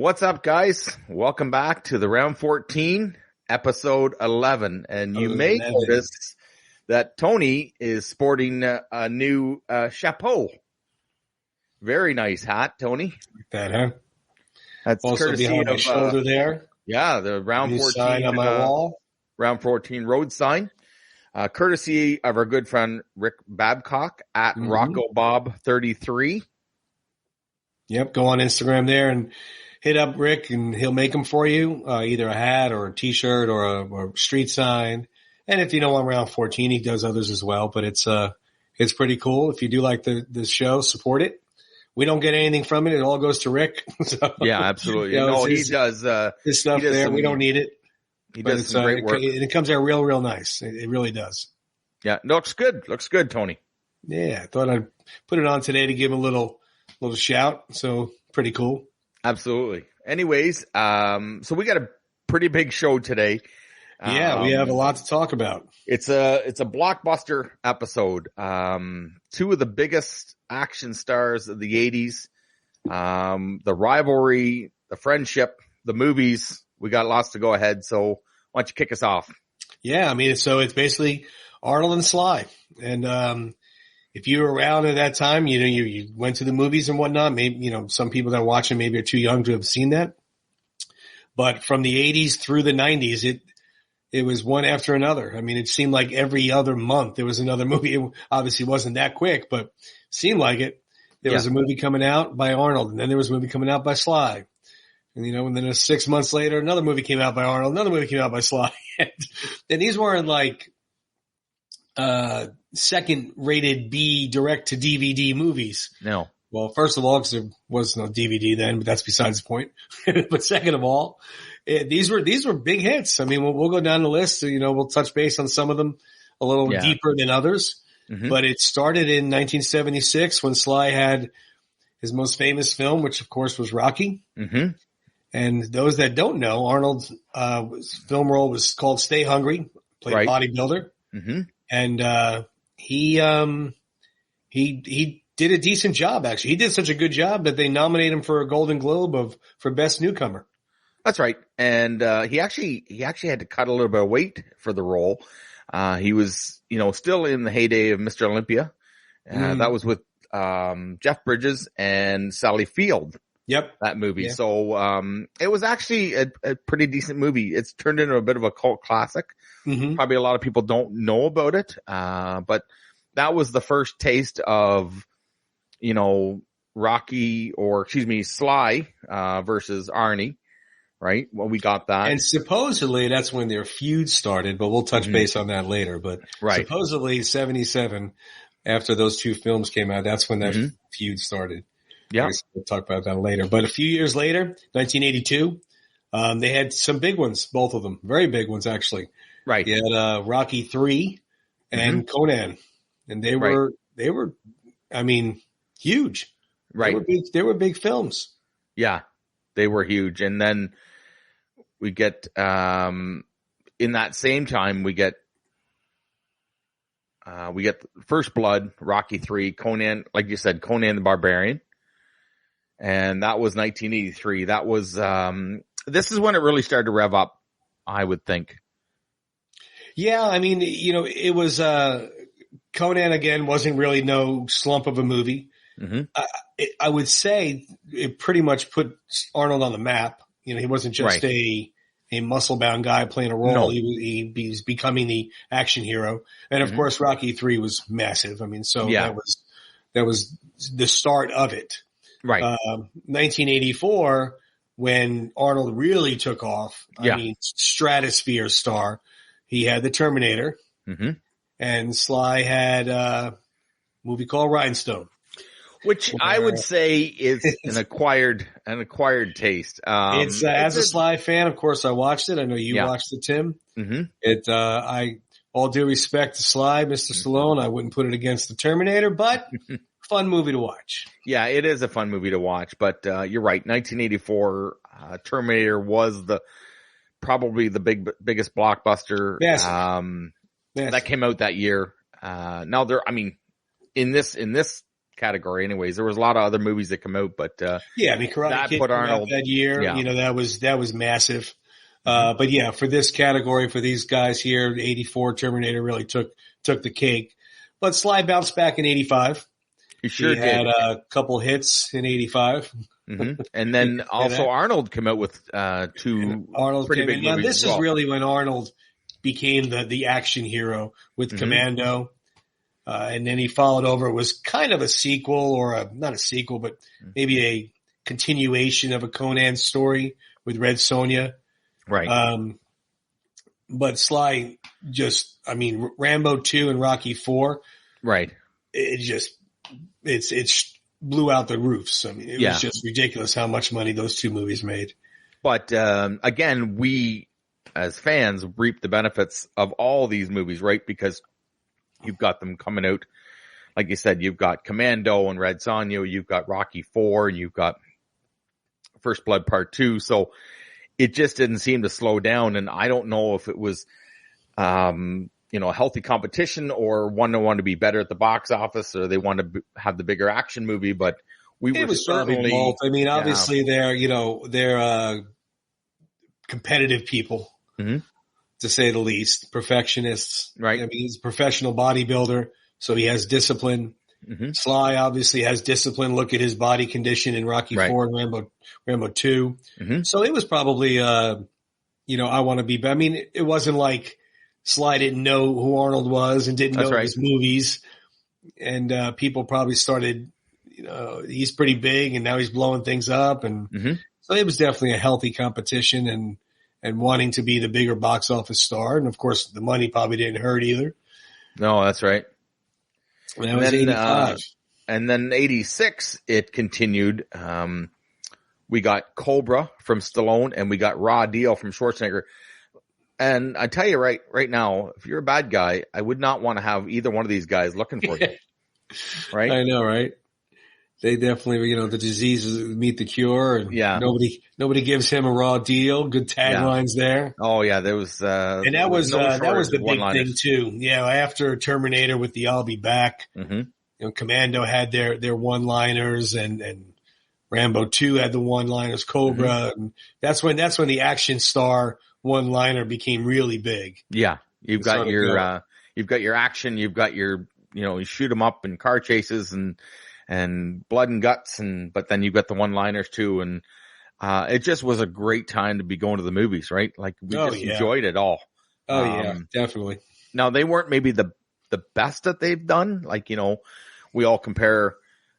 What's up, guys? Welcome back to the round 14, episode 11. And you may notice that Tony is sporting a new chapeau. Very nice hat, Tony. Like that, huh? That's also behind my shoulder there. Yeah, the round 14 sign on my wall. Round 14 road sign. Courtesy of our good friend Rick Babcock at RoccoBob33. Yep, go on Instagram there and hit up Rick, and he'll make them for you, either a hat or a T-shirt or a street sign. And if you don't want round 14, he does others as well. But it's pretty cool. If you do like the show, support it. We don't get anything from it. It all goes to Rick. So, yeah, absolutely. He does his stuff there. We don't need it. He does some great work. And it comes out real nice. It really does. Yeah, looks good. Looks good, Tony. Yeah, I thought I'd put it on today to give him a little shout. So pretty cool. Absolutely. Anyways, so we got a pretty big show today. Yeah, we have a lot to talk about. It's a blockbuster episode. Two of the biggest action stars of the 80s, the rivalry, the friendship, the movies. We got lots to go ahead. So why don't you kick us off? Yeah, I mean, so it's basically Arnold and Sly. And if you were around at that time, you went to the movies and whatnot. Maybe, some people that are watching maybe are too young to have seen that. But from the 80s through the 90s, it was one after another. I mean, it seemed like every other month there was another movie. It obviously wasn't that quick, but seemed like it. There was a movie coming out by Arnold, and then there was a movie coming out by Sly. And, and then 6 months later, another movie came out by Arnold, another movie came out by Sly. And these weren't like second-rated B direct-to-DVD movies. No. Well, first of all, because there was no DVD then, but that's besides the point. But second of all, these were big hits. I mean, we'll go down the list. We'll touch base on some of them a little deeper than others. Mm-hmm. But it started in 1976 when Sly had his most famous film, which of course was Rocky. Mm-hmm. And those that don't know, Arnold's film role was called Stay Hungry, played bodybuilder. Mm-hmm. And he did a decent job, actually. He did such a good job that they nominated him for a Golden Globe for Best Newcomer. That's right. And he actually had to cut a little bit of weight for the role. He was, still in the heyday of Mr. Olympia. That was with Jeff Bridges and Sally Field. Yep. That movie. Yeah. So it was actually a pretty decent movie. It's turned into a bit of a cult classic. Mm-hmm. Probably a lot of people don't know about it. But that was the first taste of, Sly versus Arnie. Right? Well, we got that. And supposedly that's when their feud started, but we'll touch base on that later. But supposedly 77, after those two films came out, that's when that feud started. Yeah. We'll talk about that later. But a few years later, 1982, they had some big ones, both of them. Very big ones, actually. Right. You had Rocky 3 and Conan. And they were, I mean, huge. Right. They were big films. Yeah. They were huge. And then we get, in that same time, we get First Blood, Rocky 3, Conan, like you said, Conan the Barbarian. And that was 1983. That was, this is when it really started to rev up, I would think. Yeah. I mean, it was, Conan again wasn't really no slump of a movie. Mm-hmm. I would say it pretty much put Arnold on the map. He wasn't just a muscle-bound guy playing a role. No. He was becoming the action hero. And of course, Rocky 3 was massive. I mean, that was the start of it. Right. 1984, when Arnold really took off. I mean, stratosphere star. He had the Terminator, and Sly had a movie called Rhinestone. Which I would say is an acquired taste. As a Sly fan, of course, I watched it. I know you watched it, Tim. Mm-hmm. All due respect to Sly, Mr. Stallone, I wouldn't put it against the Terminator, but fun movie to watch. Yeah, it is a fun movie to watch. But you're right, 1984, Terminator was probably the biggest blockbuster that came out that year. Now in this category anyways. There was a lot of other movies that come out, but yeah, I mean, Karate that Kid put Arnold that year, yeah. you know, that was massive. But yeah, for this category, for these guys here, 84 Terminator really took the cake. But Sly bounced back in 85. He sure did. Had a couple hits in 85. And then also Arnold came out with two Arnold pretty big movies. Now this is really when Arnold became the action hero with Commando. And then he followed over. It was kind of a sequel or not a sequel, but maybe a continuation of a Conan story with Red Sonja. Right. But Sly just, I mean, Rambo 2 and Rocky 4. Right. It blew out the roofs. I mean, it was just ridiculous how much money those two movies made. But, again, we as fans reap the benefits of all these movies, right? Because you've got them coming out. Like you said, you've got Commando and Red Sonja. You've got Rocky 4 and you've got First Blood Part 2. So, it just didn't seem to slow down, and I don't know if it was, a healthy competition or one wanted to be better at the box office or they wanted to have the bigger action movie, but it was certainly both. I mean, obviously they're competitive people, to say the least, perfectionists. Right. I mean, he's a professional bodybuilder, so he has discipline. Sly obviously has discipline. Look at his body condition in Rocky 4 and Rambo 2. So it was probably, I want to be, I mean, it wasn't like Sly didn't know who Arnold was and didn't know his movies. And, people probably started, he's pretty big and now he's blowing things up. And so it was definitely a healthy competition and wanting to be the bigger box office star. And of course the money probably didn't hurt either. No, that's right. That was 85. And then 86, it continued. We got Cobra from Stallone and we got Raw Deal from Schwarzenegger. And I tell you right now, if you're a bad guy, I would not want to have either one of these guys looking for you. Right? I know, right? They definitely, the diseases meet the cure. And nobody gives him a raw deal. Good taglines there. Oh yeah, there was, and that was the big thing too. Yeah. After Terminator with the I'll be back, Commando had their one-liners and Rambo 2 had the one-liners, Cobra. And that's when the action star one-liner became really big. Yeah. You've got your action, you've got your, you shoot them up in car chases and blood and guts but then you've got the one-liners too. And, it just was a great time to be going to the movies, right? Like we enjoyed it all. Oh yeah, definitely. Now they weren't maybe the best that they've done. Like, we all compare,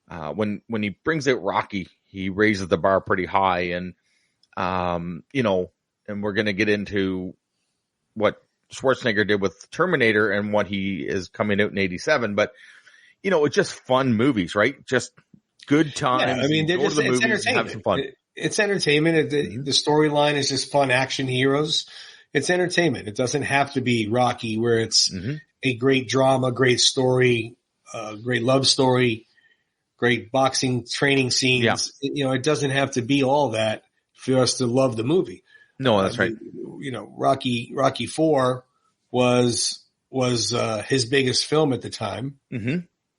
when he brings out Rocky, he raises the bar pretty high and, and we're going to get into what Schwarzenegger did with Terminator and what he is coming out in 87. But, it's just fun movies, right? Just good times. Yeah, I mean, it's entertainment. Have some fun. It's entertainment. The storyline is just fun action heroes. It's entertainment. It doesn't have to be Rocky where it's a great drama, great story, great love story, great boxing training scenes. Yeah. It doesn't have to be all that for us to love the movie. No, that's right. Rocky 4 was his biggest film at the time.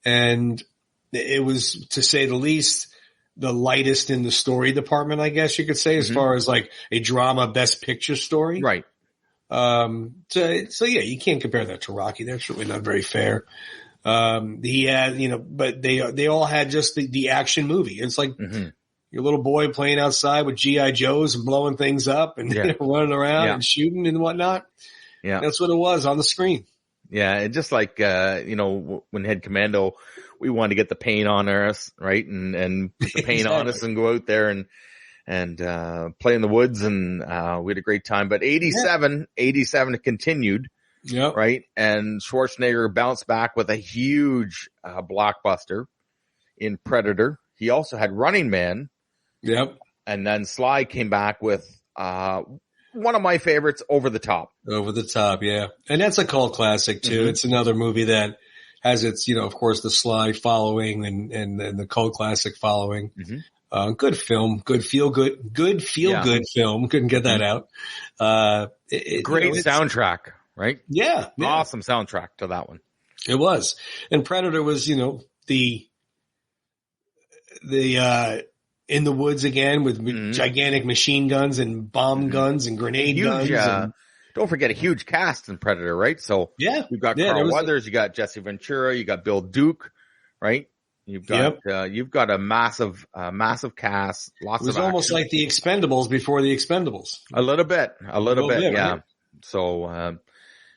And it was, to say the least, the lightest in the story department, I guess you could say, as far as like a drama best picture story. Right. So yeah, you can't compare that to Rocky. That's really not very fair. He had, but they all had just the action movie. It's like your little boy playing outside with G.I. Joes and blowing things up and running around and shooting and whatnot. Yeah. That's what it was on the screen. Yeah. And just like, when Head Commando, we wanted to get the paint on us, right? And put the paint on us and go out there and play in the woods. And, we had a great time, but 87 continued. Yep. Right. And Schwarzenegger bounced back with a huge, blockbuster in Predator. He also had Running Man. Yep. And then Sly came back with, one of my favorites, Over the Top. Over the Top. Yeah. And that's a cult classic too. It's another movie that has its, of course, the Sly following and the cult classic following. Good film, good feel good film. Couldn't get that out. Great soundtrack, right? Yeah. Awesome soundtrack to that one. It was. And Predator was, the in the woods again with gigantic machine guns and bomb guns and grenade guns. Don't forget a huge cast in Predator, right? So you've got Carl Weathers, you got Jesse Ventura, you got Bill Duke, right? You've got a massive cast. Lots of. It was almost like the Expendables before the Expendables. A little bit, yeah. Right? So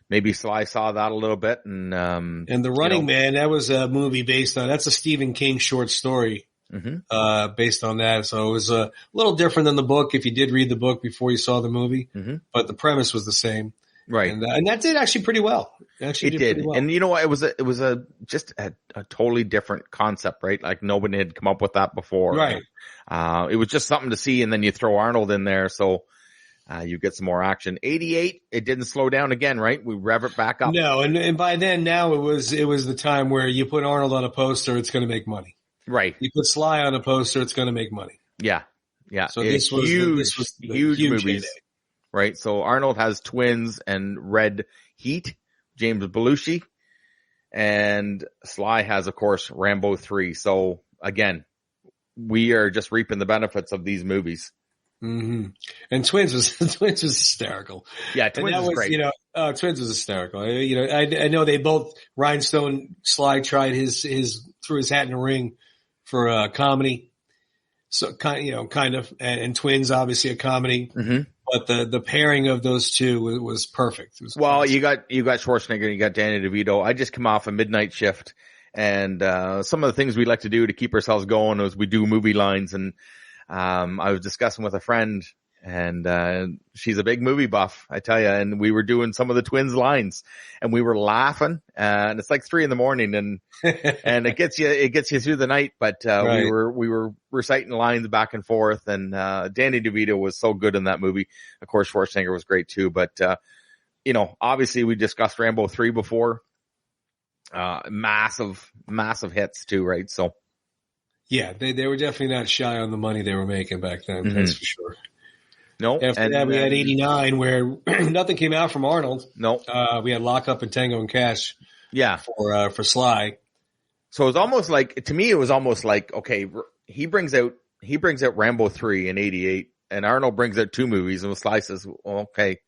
maybe Sly saw that a little bit, and The Running Man, that was a movie that's a Stephen King short story. Based on that. So it was a little different than the book if you did read the book before you saw the movie, but the premise was the same. Right. And that did actually pretty well. It did. Well. And you know what? It was just a totally different concept, right? Like nobody had come up with that before. Right. It was just something to see, and then you throw Arnold in there. So, you get some more action. 88, it didn't slow down again, right? We rev it back up. No. And by then now it was the time where you put Arnold on a poster, it's going to make money. Right. You put Sly on a poster, it's going to make money. Yeah. Yeah. So this was huge movies. Heyday. Right. So Arnold has twins and Red Heat, James Belushi, and Sly has, of course, Rambo 3. So again, we are just reaping the benefits of these movies. Mm-hmm. And Twins was hysterical. Yeah. Twins was great. Twins was hysterical. I know they both, Rhinestone Sly tried threw his hat in the ring for comedy. So kind of, and Twins obviously a comedy, but the pairing of those two was perfect. It was you got Schwarzenegger, you got Danny DeVito. I just come off a midnight shift, and some of the things we like to do to keep ourselves going is we do movie lines, and I was discussing with a friend, and she's a big movie buff, I tell you, and we were doing some of the Twins lines, and we were laughing, and it's like 3 a.m, and and it gets you through the night, but right. we were reciting lines back and forth, and Danny DeVito was so good in that movie. Of course, Schwarzenegger was great too, but obviously we discussed Rambo 3 before. Massive hits too, right? So yeah, they were definitely not shy on the money they were making back then. That's for sure. No. After that, we had 89 where nothing came out from Arnold. No. We had Lock Up and Tango and Cash. Yeah. For Sly. So it was almost like, to me, it was almost like, okay, he brings out Rambo 3 in 88, and Arnold brings out 2 movies, and Sly says, well, okay,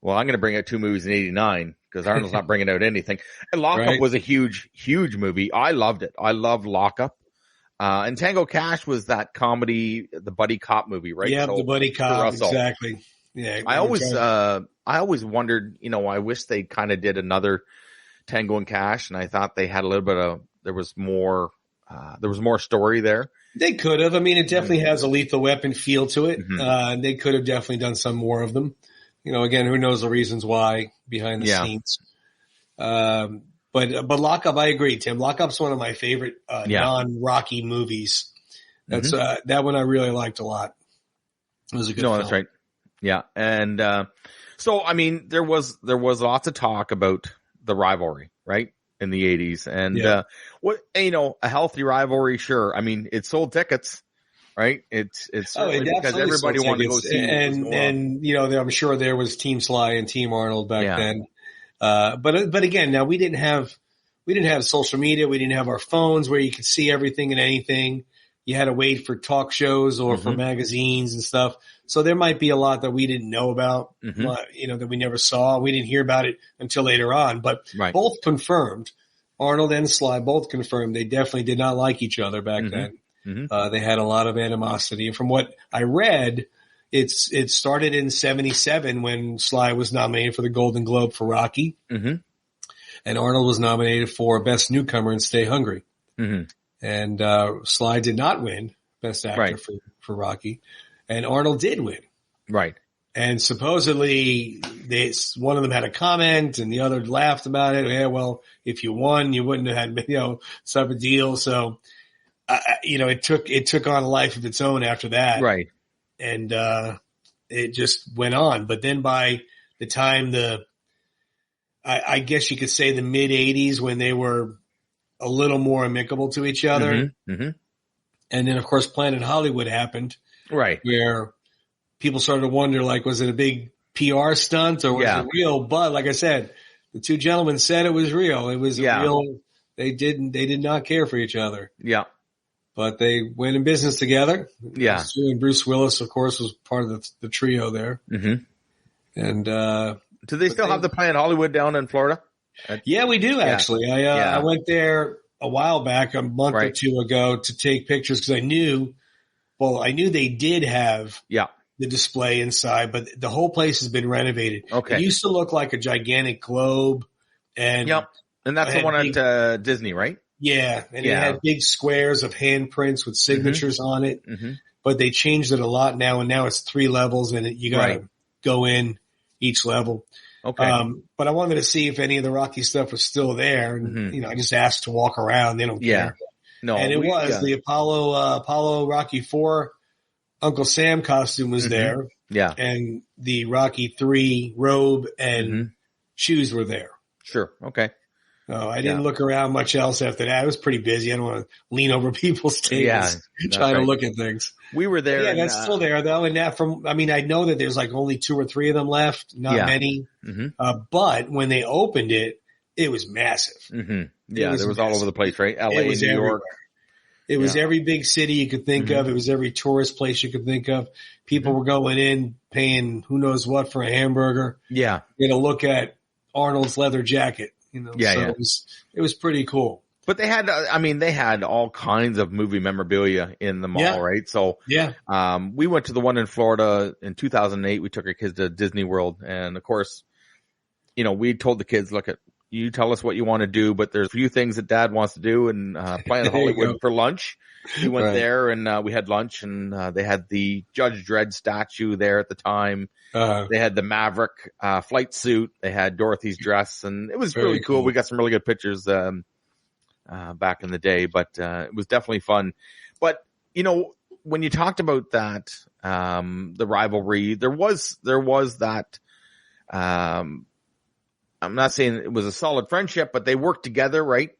well, I'm going to bring out 2 movies in 89 because Arnold's not bringing out anything. And Lock Up was a huge, huge movie. I loved it. I loved Lock Up. And Tango Cash was that comedy, the buddy cop movie, right? Yeah, the buddy cop, exactly. Yeah. I always wondered, I wish they kind of did another Tango and Cash, and I thought they had a little bit of, there was more story there. They could have. I mean, it definitely has a Lethal Weapon feel to it. They could have definitely done some more of them. Again, who knows the reasons why behind the scenes. But Lock Up, I agree, Tim. Lock Up's one of my favorite non-Rocky movies. That's that one I really liked a lot. It was a good film. That's right. Yeah. And so I mean there was lots of talk about the rivalry, right? In the 80s. And a healtly rivalry, sure. I mean, it sold tickets, right? It's because everybody wanted to go see and I'm sure there was Team Sly and Team Arnold back then. But again, now we didn't have social media. We didn't have our phones where you could see everything and anything. You had to wait for talk shows or for magazines and stuff. So there might be a lot that we didn't know about, that we never saw. We didn't hear about it until later on, but both confirmed, Arnold and Sly both confirmed they definitely did not like each other back then. They had a lot of animosity. And from what I read, it started in 1977 when Sly was nominated for the Golden Globe for Rocky. And Arnold was nominated for Best Newcomer in Stay Hungry. And Sly did not win Best Actor for Rocky. And Arnold did win. Right. And supposedly one of them had a comment and the other laughed about it. Yeah, well, if you won, you wouldn't have had, type of deal. So, it took on a life of its own after that. Right. And it just went on. But then by the time I guess you could say the mid 80s when they were a little more amicable to each other. And then of course Planet Hollywood happened. Right. Where people started to wonder, was it a big PR stunt or was it real? But like I said, the two gentlemen said it was real. It was real. They did not care for each other. Yeah. but they went in business together. Yeah. Stu and Bruce Willis, of course, was part of the trio there. Mm-hmm. And do they still have the Planet Hollywood down in Florida? Yeah, we do actually. I went there a while back, a month or two ago, to take pictures because I knew they did have the display inside, but the whole place has been renovated. Okay. It used to look like a gigantic globe. And that's the one at Disney, right? Yeah. And it had big squares of handprints with signatures on it. Mm-hmm. But they changed it a lot now, and now it's 3 levels, and you got to go in each level. Okay. But I wanted to see if any of the Rocky stuff was still there. And, I just asked to walk around. They don't care. No, and it was the Apollo Rocky 4 Uncle Sam costume was there. Yeah. And the Rocky 3 robe and shoes were there. Sure. Okay. No, I didn't look around much else after that. I was pretty busy. I don't want to lean over people's tables trying to look at things. We were there. Yeah, that's still there though. And that I know that there's like only 2 or 3 of them left, not many. Mm-hmm. But when they opened it, it was massive. Mm-hmm. Yeah, there was all over the place, right? LA, New York. It was every big city you could think of. It was every tourist place you could think of. People were going in, paying who knows what for a hamburger. Yeah. Get a look at Arnold's leather jacket. It was pretty cool. But they had all kinds of movie memorabilia in the mall, right? So, we went to the one in Florida in 2008. We took our kids to Disney World. And of course, we told the kids, look, you tell us what you want to do, but there's a few things that Dad wants to do, and Planet Hollywood for lunch. We went there and we had lunch, and they had the Judge Dredd statue there at the time. They had the Maverick flight suit. They had Dorothy's dress, and it was really cool. We got some really good pictures back in the day, but it was definitely fun. But when you talked about that, the rivalry, there was that. I'm not saying it was a solid friendship, but they worked together, right?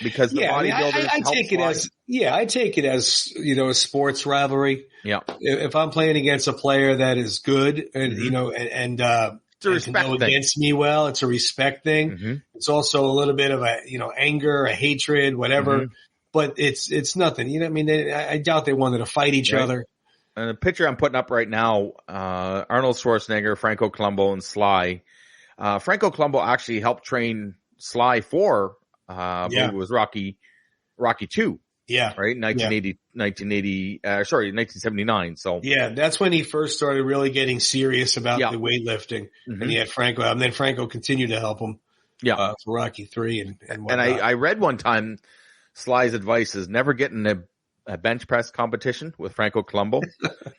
Because the bodybuilders I take it as a sports rivalry. Yeah. If I'm playing against a player that is good and it's a respect thing. Against me well, it's a respect thing. Mm-hmm. It's also a little bit of a anger, a hatred, whatever. Mm-hmm. But it's nothing. I doubt they wanted to fight each other. And the picture I'm putting up right now, Arnold Schwarzenegger, Franco Columbu, and Sly. Franco Columbu actually helped train Sly for, it was Rocky 2. Yeah. Right? 1979. So. Yeah, that's when he first started really getting serious about the weightlifting. Mm-hmm. And he had Franco, and then Franco continued to help him. Yeah. For Rocky 3 and whatnot. And I read one time Sly's advice is never get in a bench press competition with Franco Columbu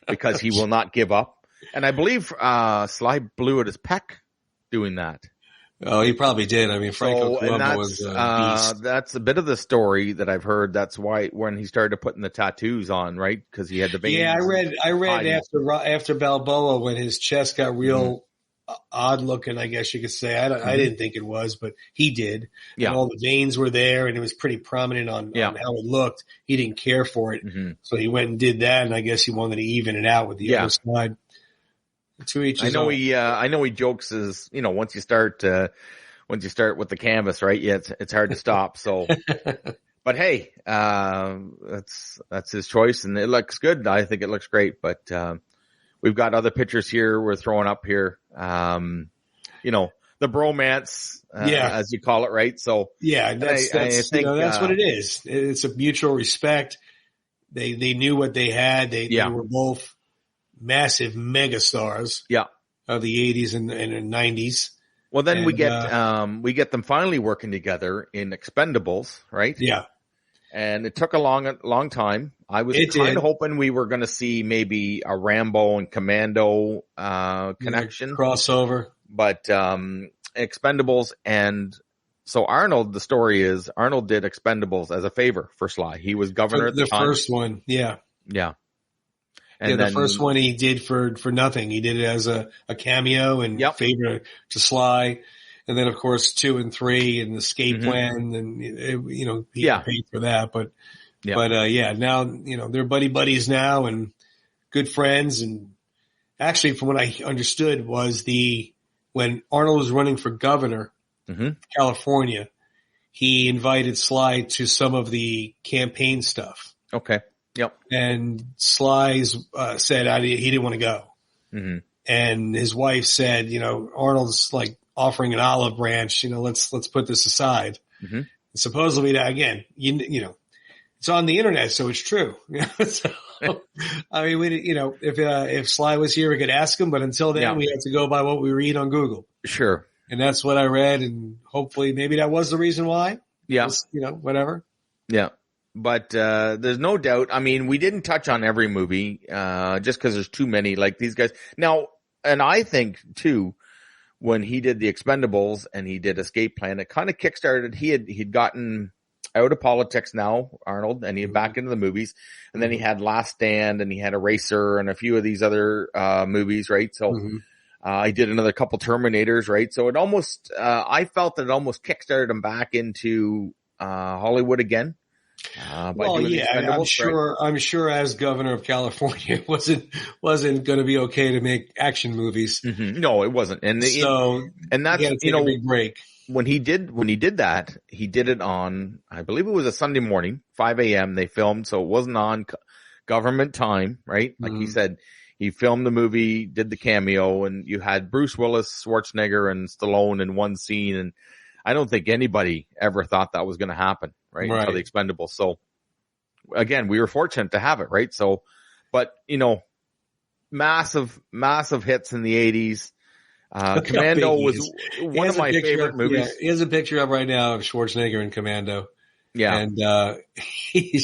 because he will not give up. And I believe, Sly blew at his pec doing that. Oh, he probably did. Franco Columbu was a beast. That's a bit of the story that I've heard. That's why when he started putting the tattoos on, right? Because he had the veins. Yeah, I read after Balboa when his chest got real odd looking, I guess you could say. I didn't think it was, but he did. Yeah. And all the veins were there, and it was pretty prominent on how it looked. He didn't care for it, so he went and did that. And I guess he wanted to even it out with the other side. To each his own. I know he jokes is, once you start with the canvas, right? Yeah, it's hard to stop. So, but hey, that's his choice, and it looks good. I think it looks great, but, we've got other pictures here we're throwing up here. The bromance, as you call it, right? So yeah, that's what it is. It's a mutual respect. They knew what they had. They were both massive megastars of the 80s and 90s. Well, then we get them finally working together in Expendables, right? Yeah. And it took a long time. I was kind of hoping we were going to see maybe a Rambo and Commando connection. Crossover. But Expendables, and so Arnold, the story is Arnold did Expendables as a favor for Sly. He was governor at the time. The first one, yeah. Yeah. And the first one he did for nothing. He did it as a cameo and favor to Sly. And then, of course, 2 and 3 and the escape plan. And, he paid for that. But now, they're buddies now and good friends. And actually, from what I understood was when Arnold was running for governor of California, he invited Sly to some of the campaign stuff. Okay. Yep. And Sly's said he didn't want to go. Mm-hmm. And his wife said, Arnold's like offering an olive branch, let's put this aside. Mm-hmm. Supposedly that, again, it's on the internet, so it's true. So, I mean, if Sly was here, we could ask him, but until then, we have to go by what we read on Google. Sure. And that's what I read, and hopefully maybe that was the reason why. Yeah. Just, whatever. Yeah. But there's no doubt. I mean, we didn't touch on every movie just because there's too many like these guys. Now, and I think, too, when he did The Expendables and he did Escape Plan, it kind of kickstarted. He'd gotten out of politics now, Arnold, and he back into the movies. And then he had Last Stand and he had Eraser and a few of these other movies, right? So he did another couple Terminators, right? So it almost, I felt that it almost kickstarted him back into Hollywood again. I'm sure as governor of California, it wasn't going to be okay to make action movies. Mm-hmm. No, it wasn't. And that's, a big break. When he did that, he did it on, I believe it was a Sunday morning, 5 a.m. They filmed. So it wasn't on government time, right? Like he said, he filmed the movie, did the cameo, and you had Bruce Willis, Schwarzenegger, and Stallone in one scene. And I don't think anybody ever thought that was going to happen, right? Until The Expendables. So again, we were fortunate to have it, right? So, but massive hits in the 80s. Commando was one of my favorite movies. Yeah, here's a picture up right now of Schwarzenegger in Commando. Yeah. And, he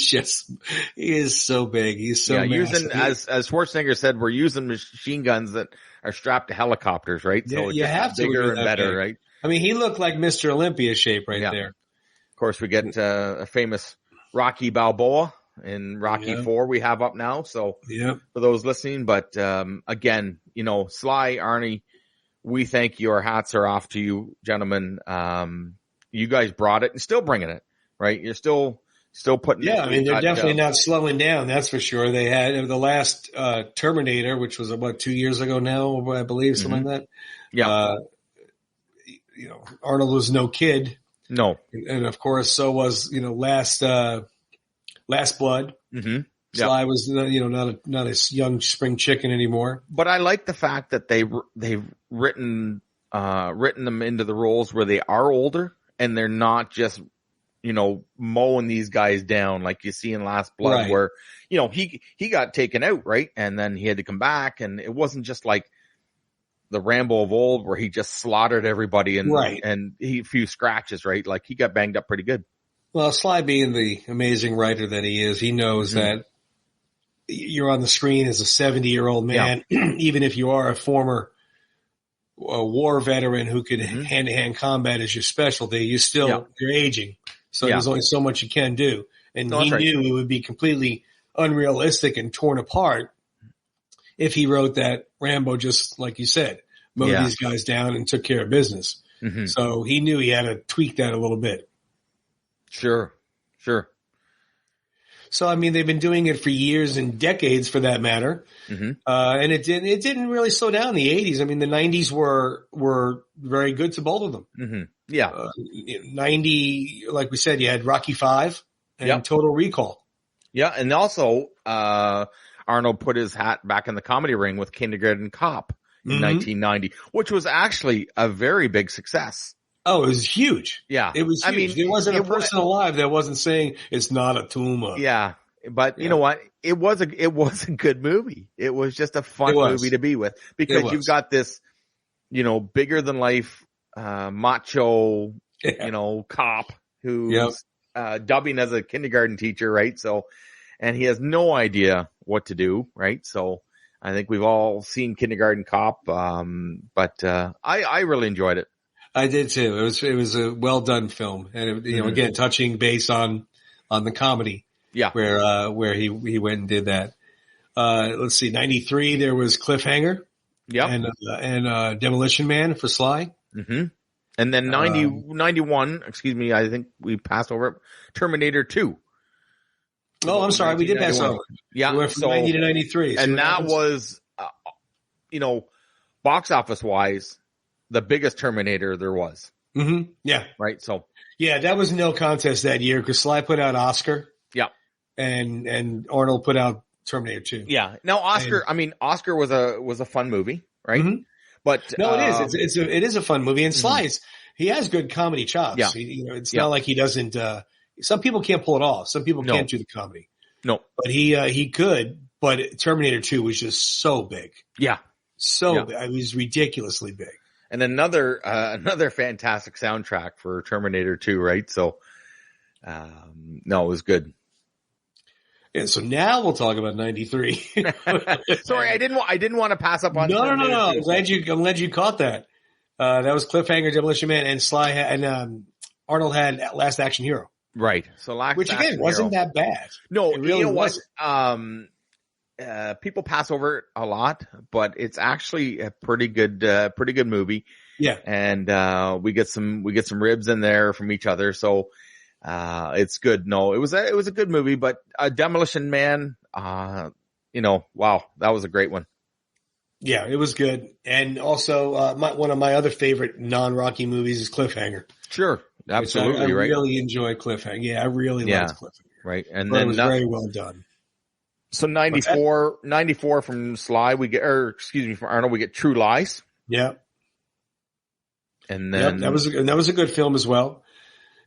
is so big. He's so massive. Using, as Schwarzenegger said, we're using machine guns that are strapped to helicopters, right? So you have to bigger and better, big. Right? I mean, he looked like Mr. Olympia shape there. Of course, we get a famous Rocky Balboa in Rocky 4 we have up now. So for those listening, but again, Sly, Arnie, we thank you. Our hats are off to you, gentlemen. You guys brought it and still bringing it, right? You're still putting it. Yeah, I mean, they're definitely not slowing down. That's for sure. They had the last Terminator, which was about 2 years ago now, I believe, something like that. Yeah. Arnold was no kid. No. And of course, so was, Last Blood. Mm-hmm. Sly was, not a young spring chicken anymore. But I like the fact that they've written them into the roles where they are older and they're not just, mowing these guys down like you see in Last Blood where, he got taken out, right? And then he had to come back, and it wasn't just like the Rambo of old where he just slaughtered everybody and a few scratches, right? Like he got banged up pretty good. Well, Sly being the amazing writer that he is, he knows that you're on the screen as a 70-year-old man, even if you are a former war veteran who could hand-to-hand combat as your specialty, you're aging. So there's only so much you can do. And he knew it would be completely unrealistic and torn apart if he wrote that Rambo, just like you said, mowed these guys down and took care of business. Mm-hmm. So he knew he had to tweak that a little bit. Sure. So, I mean, they've been doing it for years and decades for that matter. Mm-hmm. And it didn't really slow down in the 80s. I mean, the 90s were very good to both of them. Mm-hmm. Yeah. 90, like we said, you had Rocky V and Total Recall. Yeah. And also, Arnold put his hat back in the comedy ring with Kindergarten Cop in 1990, which was actually a very big success. Oh, it was huge. Yeah. It was huge. I mean, there wasn't a person alive that wasn't saying it's not a tumor. Yeah. But you know what? It was a good movie. It was just a fun movie to be with because you've got this, bigger than life, macho, cop who's dubbing as a kindergarten teacher, right? So, and he has no idea what to do, right? So I think we've all seen Kindergarten Cop. But I really enjoyed it. I did too. It was a well done film, and again, touching base on the comedy. Yeah, where he went and did that. Let's see, 93 there was Cliffhanger. Yeah, and Demolition Man for Sly. Mm-hmm. And then 91. Excuse me, I think we passed over Terminator 2. Oh, I'm sorry, we did pass over. Yeah, we went from 90 to 93, and that was, box office wise, the biggest Terminator there was. Mm-hmm. Yeah. Right. So yeah, that was no contest that year because Sly put out Oscar. Yeah. And Arnold put out Terminator 2. Yeah. Now Oscar was a fun movie, right? Mm-hmm. But no, it is. It is a fun movie. And Sly's, he has good comedy chops. Yeah. It's not like he doesn't. Some people can't pull it off. Some people can't do the comedy. No, but he could. But Terminator 2 was just so big. Yeah. Big. It was ridiculously big. And another fantastic soundtrack for Terminator 2, right? So, no, it was good. And so now we'll talk about 93. Sorry, I didn't want to pass up on. No. I'm glad you caught that. That was Cliffhanger, Demolition Man, and Sly and Arnold had Last Action Hero. Right. So which again wasn't that bad. No, it really wasn't. People pass over it a lot, but it's actually a pretty good movie. Yeah. And we get some ribs in there from each other, so it's good. No, it was a good movie, but Demolition Man, wow, that was a great one. Yeah, it was good. And also, one of my other favorite non-Rocky movies is Cliffhanger. Sure. Absolutely. I right. really enjoy Cliffhanger. Yeah, I really liked Cliffhanger. Right. And then it was very well done. So 94 from Sly, from Arnold, we get True Lies. Yeah. And then that was a good film as well.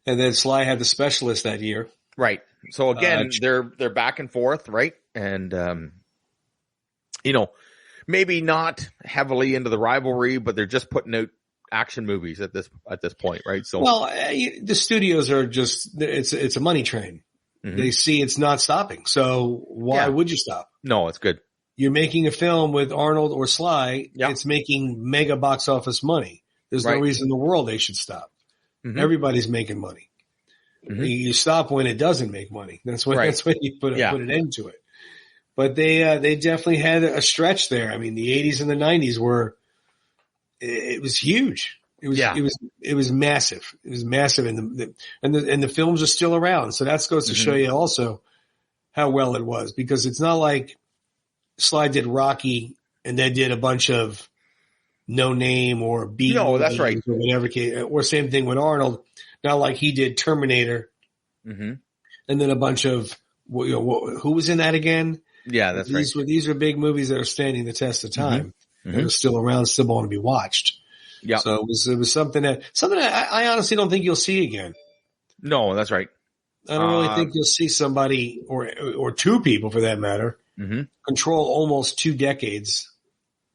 And then Sly had The Specialist that year. Right. So again, they're back and forth, right? And maybe not heavily into the rivalry, but they're just putting out action movies at this point, right? So the studios are just it's a money train. Mm-hmm. They see it's not stopping. So why would you stop? No, it's good. You're making a film with Arnold or Sly. Yep. It's making mega box office money. There's no reason in the world they should stop. Mm-hmm. Everybody's making money. Mm-hmm. You stop when it doesn't make money. That's when you put an end to it. But they definitely had a stretch there. I mean, the 80s and the 90s it was huge. It was massive. It was massive, and the films are still around. So that goes to show you also how well it was, because it's not like Sly did Rocky and then did a bunch of no name or B. No, that's right. Or whatever. Or same thing with Arnold. Not like he did Terminator, and then a bunch of who was in that again? Yeah, that's right. These are big movies that are standing the test of time. That are still around, still want to be watched. Yeah. So it was something that I honestly don't think you'll see again. No, that's right. I don't really think you'll see somebody or two people for that matter control almost 2 decades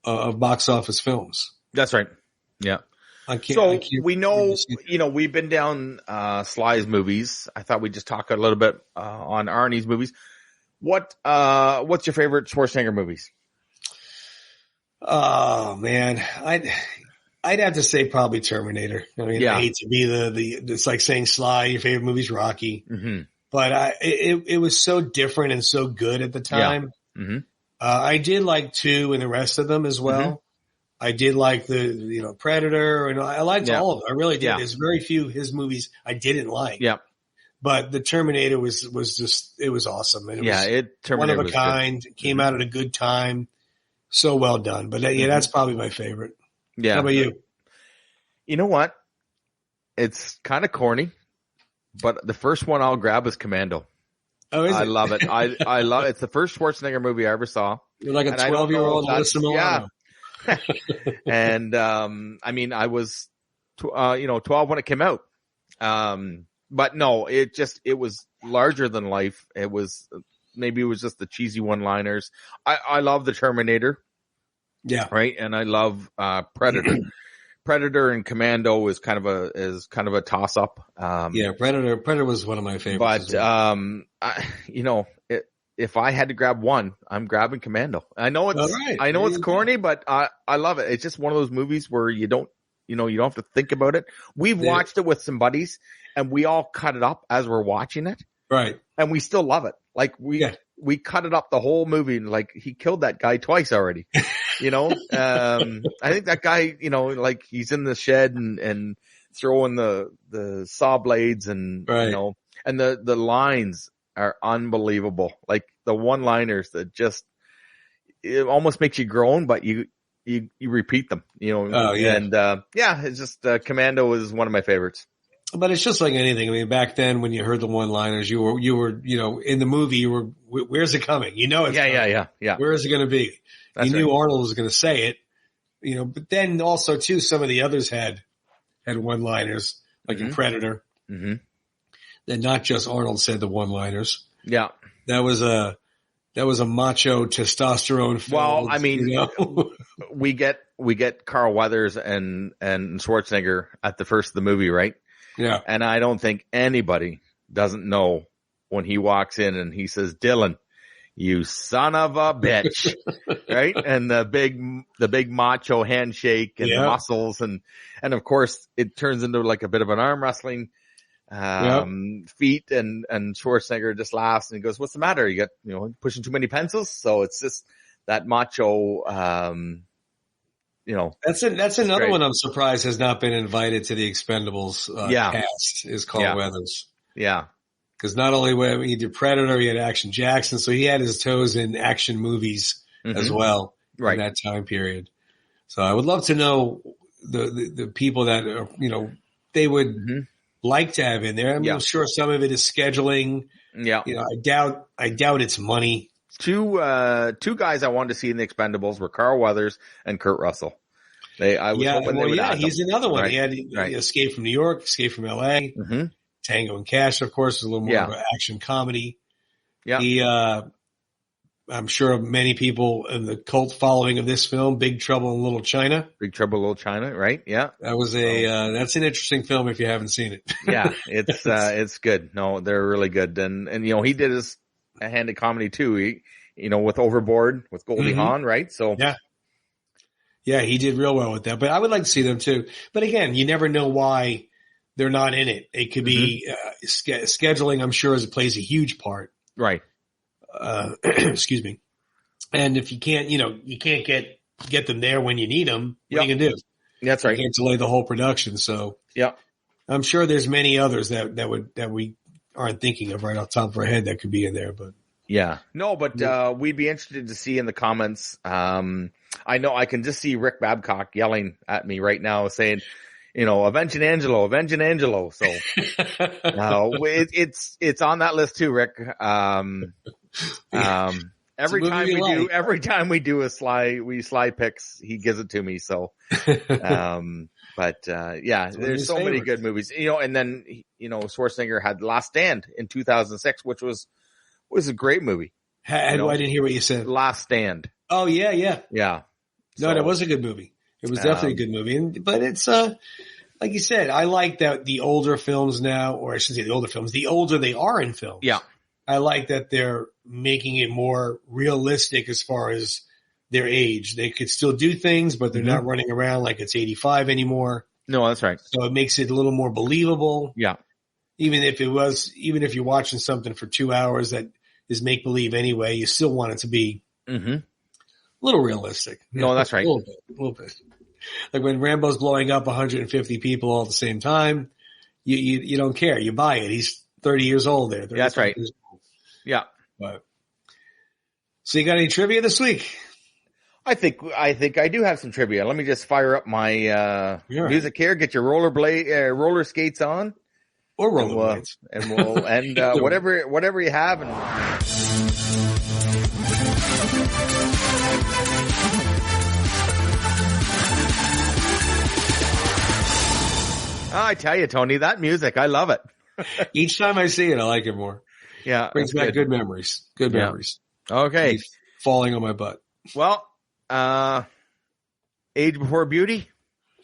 of box office films. That's right. Yeah. We know, we've been down Sly's movies. I thought we'd just talk a little bit on Arnie's movies. What's your favorite Schwarzenegger movies? Oh man, I'd have to say probably Terminator. I mean, I hate to be it's like saying Sly, your favorite movie's Rocky, but it was so different and so good at the time. Yeah. I did like 2 and the rest of them as well. I did like the Predator, and I liked all of them. I really did. Yeah. There's very few his movies I didn't like. Yeah. But the Terminator was just, it was awesome. And it was one of a kind. It came out at a good time. So well done. But that's probably my favorite. Yeah. How about you? You know what? It's kind of corny, but the first one I'll grab is Commando. Oh, is it? I love it. I love it. It's the first Schwarzenegger movie I ever saw. You're like a 12-year-old Alyssa Milano. And, I was, 12 when it came out. But no, it was larger than life. Maybe it was just the cheesy one-liners. I love the Terminator. Yeah. Right. And I love, Predator. Predator and Commando is kind of a toss up. Predator was one of my favorites. But, if I had to grab one, I'm grabbing Commando. I know it's corny, but I love it. It's just one of those movies where you don't have to think about it. We've watched it with some buddies and we all cut it up as we're watching it. Right. And we still love it. Like we cut it up the whole movie, and like he killed that guy twice already. I think that guy, like he's in the shed and throwing the saw blades and and the lines are unbelievable. Like the one-liners that it almost makes you groan, but you repeat them, Oh, yeah. and, it's just, Commando is one of my favorites. But it's just like anything. I mean, back then when you heard the one-liners, you were, in the movie, where's it coming? It's coming. Yeah. Where is it going to be? That's you knew right. Arnold was going to say it, but then also too, some of the others had one-liners, like in Predator. Mm-hmm. That not just Arnold said the one-liners. Yeah. That was a macho testosterone film. Well, I mean, we get Carl Weathers and Schwarzenegger at the first of the movie, right? Yeah. And I don't think anybody doesn't know when he walks in and he says, "Dylan, you son of a bitch," right? And the big macho handshake and muscles and of course it turns into like a bit of an arm wrestling feat and Schwarzenegger just laughs and he goes, "What's the matter? You got, pushing too many pencils?" So it's just that macho, That's another great. one I'm surprised has not been invited to the Expendables cast is Carl Weathers. Yeah. Because not only when he did Predator, he had Action Jackson, so he had his toes in action movies as well in that time period. So I would love to know the people that are, they would like to have in there. I'm sure some of it is scheduling. Yeah. I doubt it's money. Two guys I wanted to see in the Expendables were Carl Weathers and Kurt Russell. He's another one. Right. He had Escape from New York, Escape from LA, Tango and Cash, of course, is a little more of an action comedy. Yeah. I'm sure many people in the cult following of this film, Big Trouble in Little China. Big Trouble in Little China, right? Yeah. That was that's an interesting film if you haven't seen it. Yeah, it's good. No, they're really good. And he did his hand of comedy too. He, with Overboard with Goldie Hawn, right? So yeah, he did real well with that. But I would like to see them too. But again, you never know why they're not in it. It could be scheduling. I'm sure plays a huge part. Right. Excuse me. And if you can't, you can't get them there when you need them. What are you gonna do? That's right. You can't delay the whole production. So I'm sure there's many others that we aren't thinking of right off the top of our head that could be in there. But we'd be interested to see in the comments. I know I can just see Rick Babcock yelling at me right now saying, Avenging Angelo. So, it's on that list too, Rick. Every time we do Sly picks, he gives it to me. So, there's so many good movies, and then, Schwarzenegger had Last Stand in 2006, which was a great movie. I didn't hear what you said. Last Stand. Oh yeah. Yeah. So, no, that was a good movie. It was definitely a good movie. But it's, like you said, I like that the older films now, or I should say the older films, the older they are in films. Yeah. I like that they're making it more realistic as far as their age. They could still do things, but they're not running around like it's 85 anymore. No, that's right. So it makes it a little more believable. Yeah. Even if you're watching something for 2 hours that is make believe anyway, you still want it to be a little realistic. No, that's right. A little bit. Like when Rambo's blowing up 150 people all at the same time, you don't care. You buy it. He's 30 years old there. Yeah, that's right. Yeah. So you got any trivia this week? I think I do have some trivia. Let me just fire up my music here. Get your roller skates on, or rollerblades, and we'll and whatever you have. And I tell you, Tony, that music, I love it. Each time I see it, I like it more. Yeah, brings back good memories. Good memories. Okay, falling on my butt. Well, Age Before Beauty.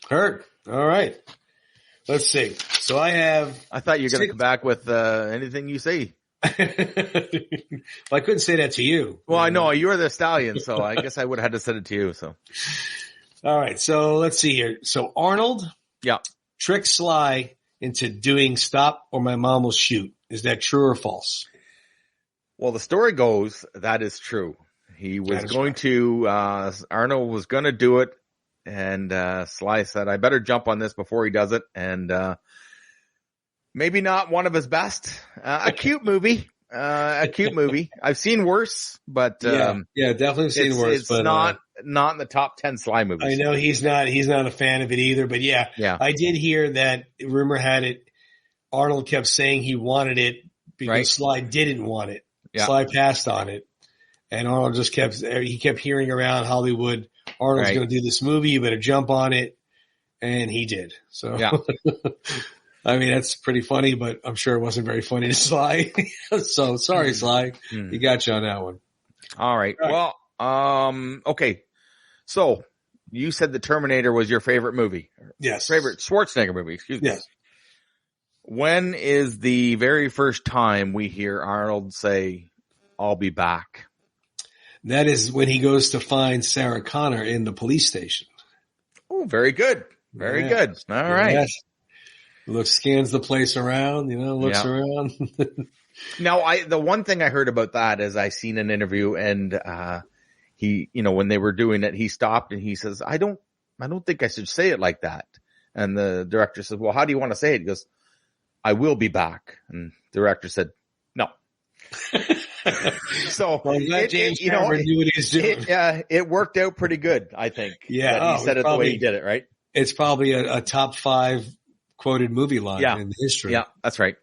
Heard. All right. Let's see. So I thought you were going to come back with anything you say. Well, I couldn't say that to you. Well, I know you're the stallion, so I guess I would have had to send it to you. So, all right. So let's see here. So Arnold, tricked Sly into doing "Stop or My Mom Will Shoot." Is that true or false? Well, the story goes that is true. He was going to, Arnold was going to do it, and Sly said, "I better jump on this before he does it." And maybe not one of his best. A cute movie. I've seen worse, but definitely seen worse. It's not in the top 10 Sly movies. I know he's not a fan of it either, but yeah. I did hear that rumor had it. Arnold kept saying he wanted it because Sly didn't want it. Yeah. Sly passed on it. And Arnold just kept hearing around Hollywood, Arnold's going to do this movie. You better jump on it. And he did. So, I mean, that's pretty funny, but I'm sure it wasn't very funny to Sly. So sorry, Sly. You got you on that one. All right. Well, okay. So you said The Terminator was your favorite movie. Yes. Favorite Schwarzenegger movie. Excuse me. Yes. When is the very first time we hear Arnold say, "I'll be back"? That is when he goes to find Sarah Connor in the police station. Oh, very good. Very good. All right. Yes. Scans the place around, looks around. Now, the one thing I heard about that is I seen an interview and, he, when they were doing it, he stopped and he says, I don't think I should say it like that. And the director says, well, how do you want to say it? He goes, I will be back. And the director said, no. So James Cameron knew what he was doing. It worked out pretty good, I think. Yeah. He said it the way he did it, right? It's probably a top 5 quoted movie line in history. Yeah, that's right.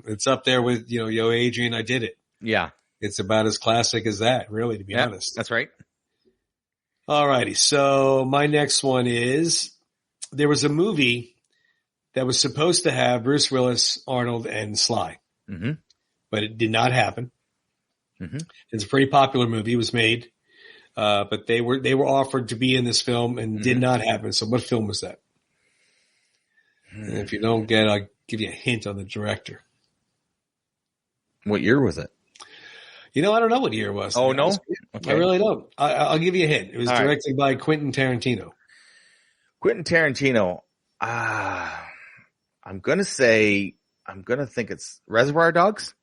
It's up there with, Yo, Adrian, I Did It. Yeah. It's about as classic as that, really, to be honest. That's right. All righty. So my next one is, there was a movie that was supposed to have Bruce Willis, Arnold, and Sly. Mm-hmm. But it did not happen. Mm-hmm. It's a pretty popular movie. It was made. But they were offered to be in this film and did not happen. So what film was that? And if you don't get, I'll give you a hint on the director. What year was it? I don't know what year it was. Oh, no? Okay. I really don't. I'll give you a hint. It was directed by Quentin Tarantino. Quentin Tarantino. I'm going to think it's Reservoir Dogs.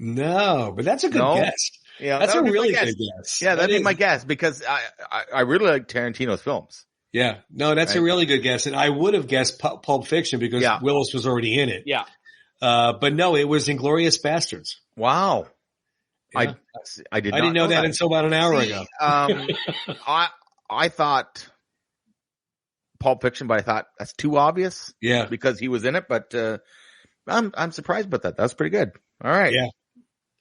No, but that's a good guess. Yeah, that's a really good guess. Yeah, that'd be my guess because I really like Tarantino's films. Yeah, no, that's a really good guess. And I would have guessed Pulp Fiction because Willis was already in it. Yeah. But no, it was Inglourious Bastards. Wow. Yeah. I didn't know that until about an hour ago. I thought Pulp Fiction, but I thought that's too obvious. Yeah. Because he was in it, but I'm surprised about that. That's pretty good. All right. Yeah.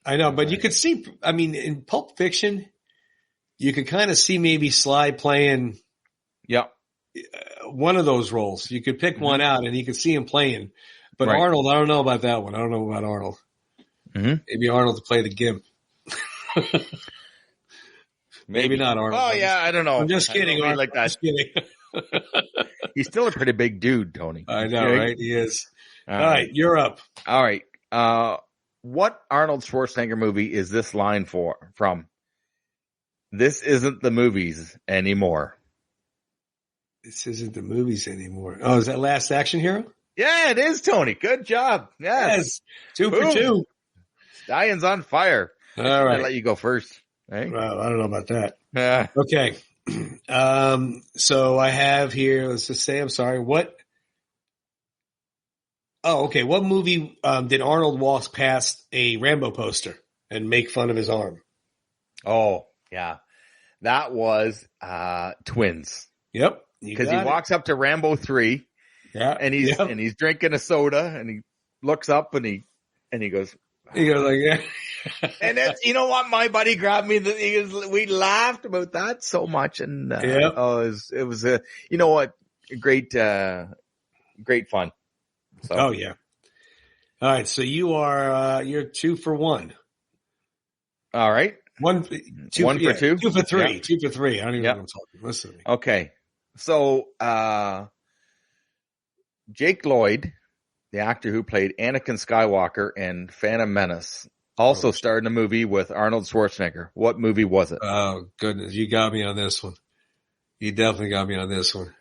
I know, but you could see, in Pulp Fiction, you could kind of see maybe Sly playing one of those roles. You could pick one out and you could see him playing. But Arnold, I don't know about that one. I don't know about Arnold. Mm-hmm. Maybe Arnold to play the Gimp. Maybe not Arnold. Oh, yeah, I don't know. I'm just kidding. Arnold like that. Just kidding. He's still a pretty big dude, Tony. I know, right? He is. All right, you're up. All right. What Arnold Schwarzenegger movie is this line from? This isn't the movies anymore. This isn't the movies anymore. Oh, is that Last Action Hero? Yeah, it is, Tony. Good job. Yes. 2 for 2. Stallion's on fire. All right. I'll let you go first. Right? Well, I don't know about that. Okay. So I have here, let's just say, I'm sorry. What movie did Arnold walk past a Rambo poster and make fun of his arm? Oh, yeah. That was Twins. Yep. Because he walks up to Rambo 3. Yeah. And he's drinking a soda and he looks up and he goes. He goes like, yeah. And that's, you know what? My buddy grabbed me. We laughed about that so much. And, it was great fun. So. Oh yeah. All right. So you're 2 for 1. All right. 1 for 2. 2 for 3. Yeah. 2 for 3. I don't even know what I'm talking. Listen to me. Okay. So, Jake Lloyd, the actor who played Anakin Skywalker in Phantom Menace, also starred in a movie with Arnold Schwarzenegger. What movie was it? Oh, goodness. You got me on this one. You definitely got me on this one.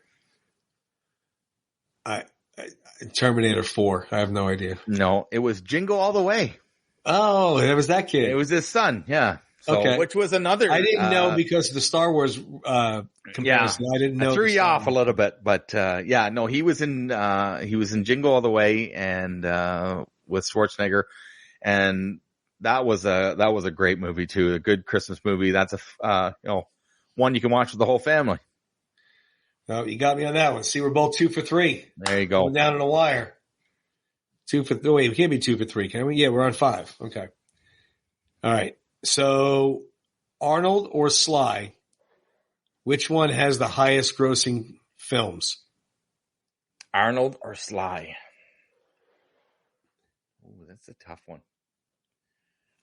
Terminator 4. I have no idea. No, it was Jingle All the Way. Oh, it was that kid. It was his son. Yeah. So, okay. Which was another. I didn't know because of the Star Wars comparison. Yeah. I didn't know. I threw you off a little bit, but he was in Jingle All the Way and with Schwarzenegger, and that was a great movie too. A good Christmas movie. That's one you can watch with the whole family. No, you got me on that one. See, we're both 2 for 3. There you go. Going down in the wire. 2 for 3. Wait, we can't be 2 for 3, can we? Yeah, we're on 5. Okay. All right. So, Arnold or Sly, which one has the highest grossing films? Arnold or Sly? Ooh, that's a tough one.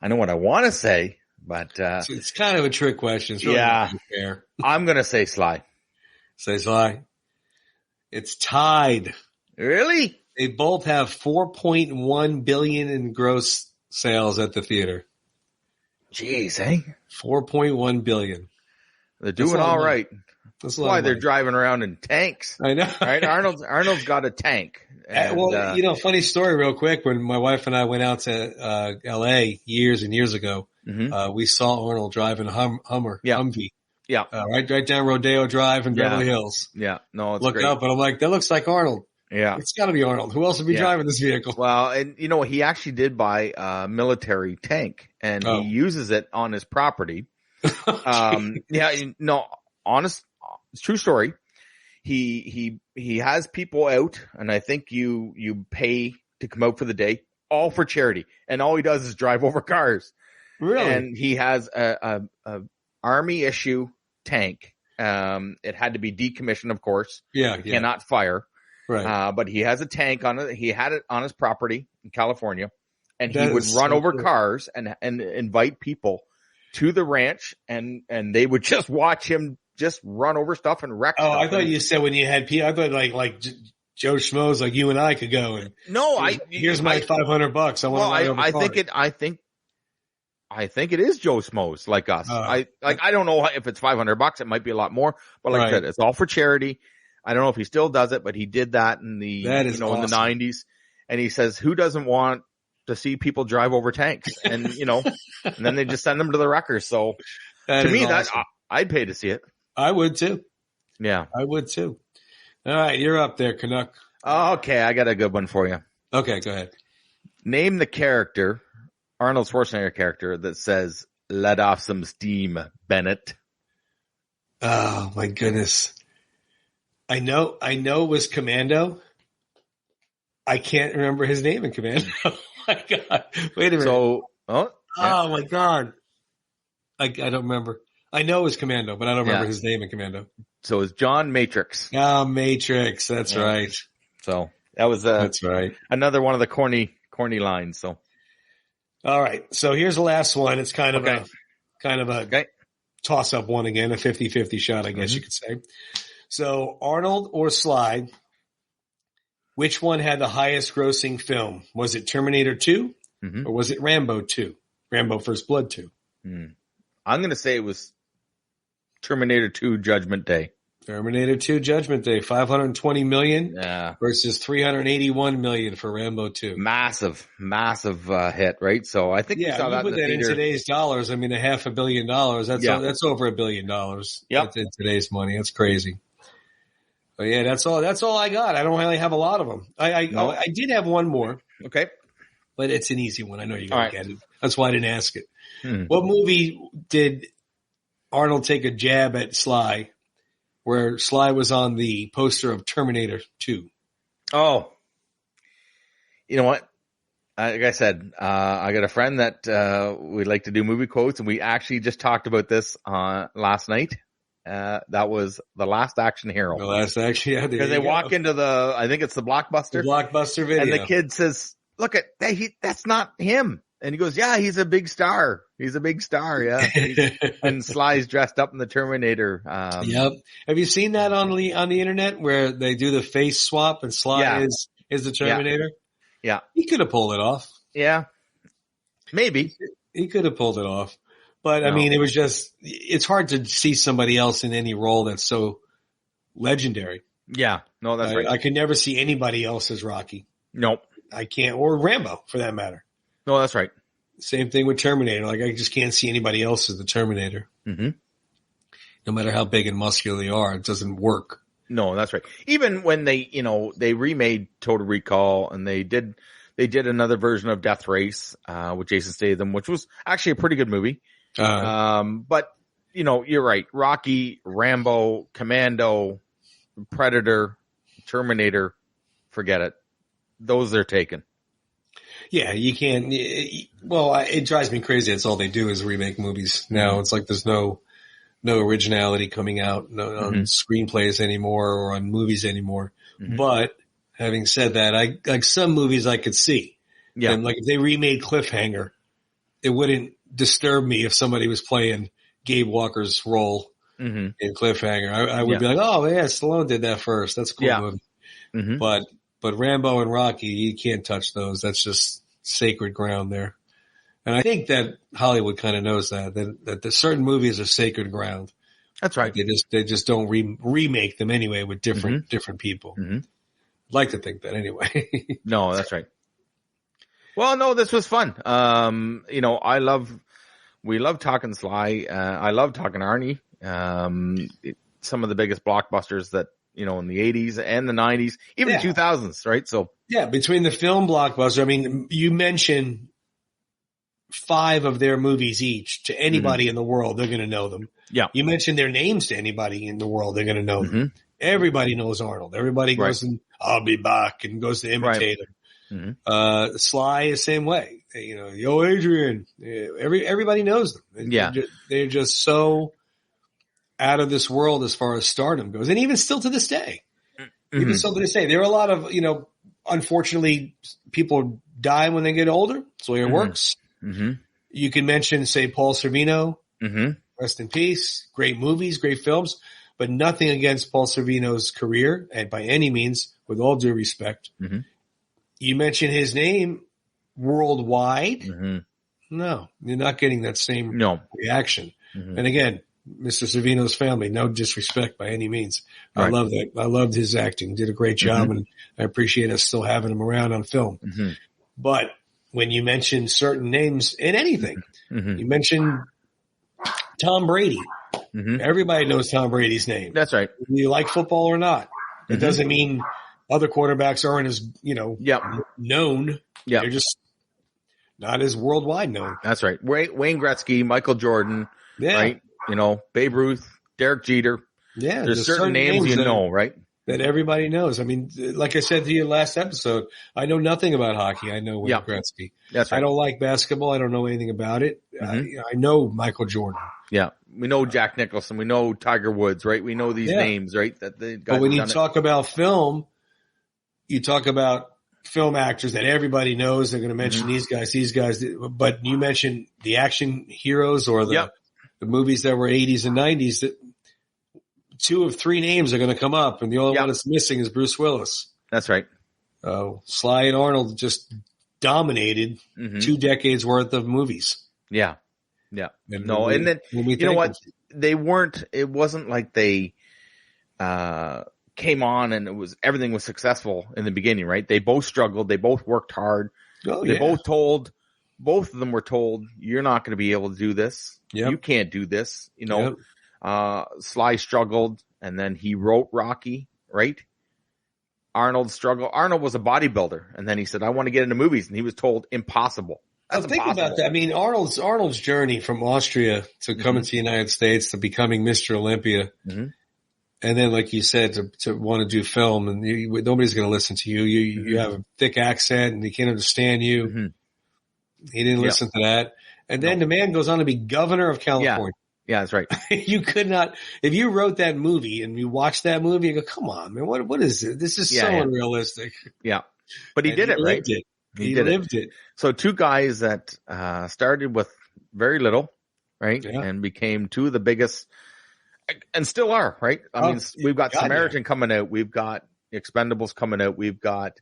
I know what I want to say, but it's kind of a trick question. It's really not fair. I'm going to say Sly. Say Sly. It's tied. Really? They both have $4.1 billion in gross sales at the theater. Jeez, eh? $4.1 billion. They're doing all right. That's why they're driving around in tanks. I know. Right? Arnold's got a tank. And, well, funny story real quick. When my wife and I went out to L.A. years and years ago, we saw Arnold driving a Humvee. Yeah. Right down Rodeo Drive in Beverly Hills. Yeah. No, it's Looked great. up and I'm like, that looks like Arnold. Yeah. It's got to be Arnold. Who else would be driving this vehicle? Well, and he actually did buy a military tank and he uses it on his property. Honest, it's true story. He has people out and I think you pay to come out for the day, all for charity. And all he does is drive over cars. Really? And he has a Army issue tank. It had to be decommissioned, of course. Yeah. Cannot fire. Right. But he has a tank on it. He had it on his property in California and he would run over cars and invite people to the ranch and they would just watch him just run over stuff and wreck stuff. I thought you said when you had people, I thought like Joe Schmoes like you and I could go and here's my $500. I want to I think it is Joe Schmoes like us. I don't know if it's $500. It might be a lot more, but like I said, it's all for charity. I don't know if he still does it, but he did that in the awesome. in the 90s. And he says, who doesn't want to see people drive over tanks? And and then they just send them to the wreckers. So to me, awesome. I'd pay to see it. I would too. Yeah, I would too. All right, you're up there, Canuck. Okay, I got a good one for you. Okay, go ahead. Name the character, Arnold Schwarzenegger character, that says, "Let off some steam, Bennett." Oh my goodness. I know it was Commando. I can't remember his name in Commando. Oh my God. Wait a minute. So, oh my God. I don't remember. I know it was Commando, but I don't remember his name in Commando. So it's John Matrix. Oh, Matrix. That's right. So that was that's right. Another one of the corny lines. So, all right. So here's the last one. It's kind of a toss up one again, a 50-50 shot, I guess you could say. So Arnold or Sly, which one had the highest grossing film? Was it Terminator 2 or was it Rambo 2? Rambo First Blood 2? I'm going to say it was Terminator 2 Judgment Day. Terminator 2 Judgment Day, $520 million versus $381 million for Rambo 2. Massive hit, right? So I think we saw that put that in today's dollars. I mean, $500 million. That's over $1 billion. Yep. In today's money. That's crazy. But yeah, that's all I got. I don't really have a lot of them. I did have one more. Okay. But it's an easy one. I know you're going to get it. That's why I didn't ask it. What movie did Arnold take a jab at Sly where Sly was on the poster of Terminator 2? Oh. You know what? Like I said, I got a friend that we like to do movie quotes, and we actually just talked about this last night. That was The Last Action Hero. The Last Action, yeah. Because they walk into I think it's the Blockbuster. The Blockbuster video. And the kid says, look at that, that's not him. And he goes, yeah, he's a big star. He's a big star, yeah. And Sly's dressed up in the Terminator. Yep. Have you seen that on the internet where they do the face swap and Sly is the Terminator? Yeah. He could have pulled it off. Yeah. Maybe. He could have pulled it off. But, I mean, it's hard to see somebody else in any role that's so legendary. Yeah. No, that's right. I could never see anybody else as Rocky. Nope. I can't. Or Rambo, for that matter. No, that's right. Same thing with Terminator. Like, I just can't see anybody else as the Terminator. Mm-hmm. No matter how big and muscular they are, it doesn't work. No, that's right. Even when they remade Total Recall and they did another version of Death Race, with Jason Statham, which was actually a pretty good movie. But you're right. Rocky, Rambo, Commando, Predator, Terminator, forget it. Those are taken. Yeah, you can't. Well, it drives me crazy. That's all they do is remake movies now. It's like there's no originality coming out on screenplays anymore or on movies anymore. But having said that, I like some movies I could see. Yeah. And like if they remade Cliffhanger, it wouldn't disturb me if somebody was playing Gabe Walker's role in Cliffhanger. I would be like, oh yeah, Stallone did that first. That's a cool movie. But Rambo and Rocky, you can't touch those. That's just sacred ground there. And I think that Hollywood kind of knows that the certain movies are sacred ground. That's right. They just don't remake them anyway with different people. I'd like to think that anyway. No, that's right. Well, no, this was fun. We love talking Sly. I love talking Arnie. Some of the biggest blockbusters that, in the 80s and the 90s, even the 2000s, right? So yeah, between the film blockbuster, I mean, you mention 5 of their movies each to anybody in the world, they're going to know them. Yeah. You mention their names to anybody in the world, they're going to know them. Everybody knows Arnold. Everybody goes and I'll be back and goes to imitate him. Sly is the same way. Yo, Adrian. Everybody knows them. They're just so out of this world as far as stardom goes. And even still to this day. There are a lot of, unfortunately, people die when they get older. That's the way it works. You can mention, say, Paul Sorvino. Rest in peace. Great movies, great films, but nothing against Paul Sorvino's career, and by any means, with all due respect. You mention his name worldwide. No, you're not getting that same reaction. And again, Mr. Sorvino's family, no disrespect by any means. Right. I love that. I loved his acting. Did a great job, and I appreciate us still having him around on film. But when you mention certain names in anything, you mention Tom Brady. Everybody knows Tom Brady's name. That's right. Whether you like football or not. It doesn't mean other quarterbacks aren't as, known. Yeah. They're just not as worldwide known. That's right. Wayne Gretzky, Michael Jordan, right? Babe Ruth, Derek Jeter. Yeah. There's certain names right? That everybody knows. I mean, like I said to you last episode, I know nothing about hockey. I know Wayne Gretzky. That's right. I don't like basketball. I don't know anything about it. I know Michael Jordan. Yeah. We know Jack Nicholson. We know Tiger Woods, right? We know these names, right? That the guys. But when you talk about film, you talk about film actors that everybody knows. They're going to mention these guys, but you mention the action heroes or the movies that were 80s and 90s that 2 of 3 names are going to come up, and the only one that's missing is Bruce Willis. That's right. Sly and Arnold just dominated 2 decades worth of movies. Yeah. Yeah. And then you know what? They weren't, it wasn't like they, came on and everything was successful in the beginning, right? They both struggled. They both worked hard. Both of them were told, you're not going to be able to do this. You can't do this. Sly struggled, and then he wrote Rocky, right? Arnold struggled. Arnold was a bodybuilder, and then he said, I want to get into movies, and he was told impossible. Think about that. I mean, Arnold's journey from Austria to coming to the United States to becoming Mr. Olympia. And then, like you said, to want to do film, and nobody's going to listen to you. You have a thick accent, and they can't understand you. He didn't listen to that. And then the man goes on to be governor of California. Yeah, that's right. You could not, if you wrote that movie and you watched that movie, you go, come on, man, what is it? This is so unrealistic. Yeah. But he did it, right? He lived it. So 2 guys that started with very little, right? Yeah. And became 2 of the biggest, and still are, right? I mean, we've got Samaritan coming out. We've got Expendables coming out. We've got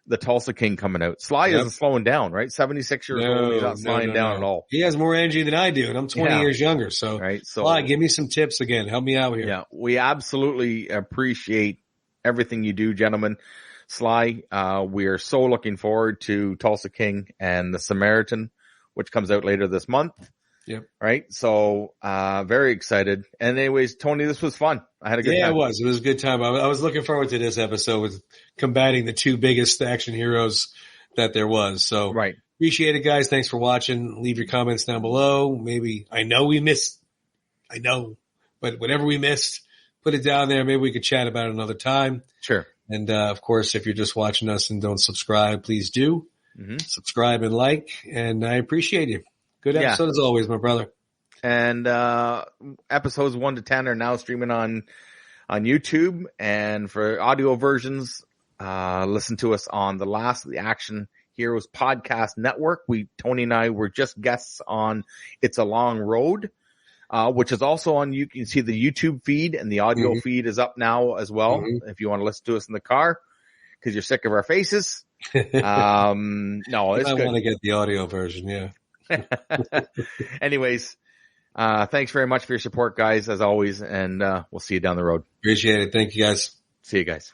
the Tulsa King coming out. Sly isn't slowing down, right? 76 years old. He's not slowing down at all. He has more energy than I do, and I'm 20 years younger. So, Sly, give me some tips again. Help me out here. Yeah, we absolutely appreciate everything you do, gentlemen. Sly, we are so looking forward to Tulsa King and the Samaritan, which comes out later this month. Yep. Right. So, very excited. And anyways, Tony, this was fun. I had a good time. Yeah, it was. It was a good time. I was looking forward to this episode with combating the 2 biggest action heroes that there was. So appreciate it, guys. Thanks for watching. Leave your comments down below. Maybe I know we missed I know. But whatever we missed, put it down there. Maybe we could chat about it another time. Sure. And, of course, if you're just watching us and don't subscribe, please do. Subscribe and like. And I appreciate you. Good episode as always, my brother. And episodes 1 to 10 are now streaming on YouTube. And for audio versions, listen to us on the Last of the Action Heroes Podcast Network. Tony and I were just guests on It's a Long Road, which is also on, you can see the YouTube feed, and the audio feed is up now as well. If you want to listen to us in the car because you're sick of our faces. No, it's I good. want to get the audio version. Yeah. Anyways, thanks very much for your support, guys, as always. And, we'll see you down the road. Appreciate it. Thank you, guys. See you guys.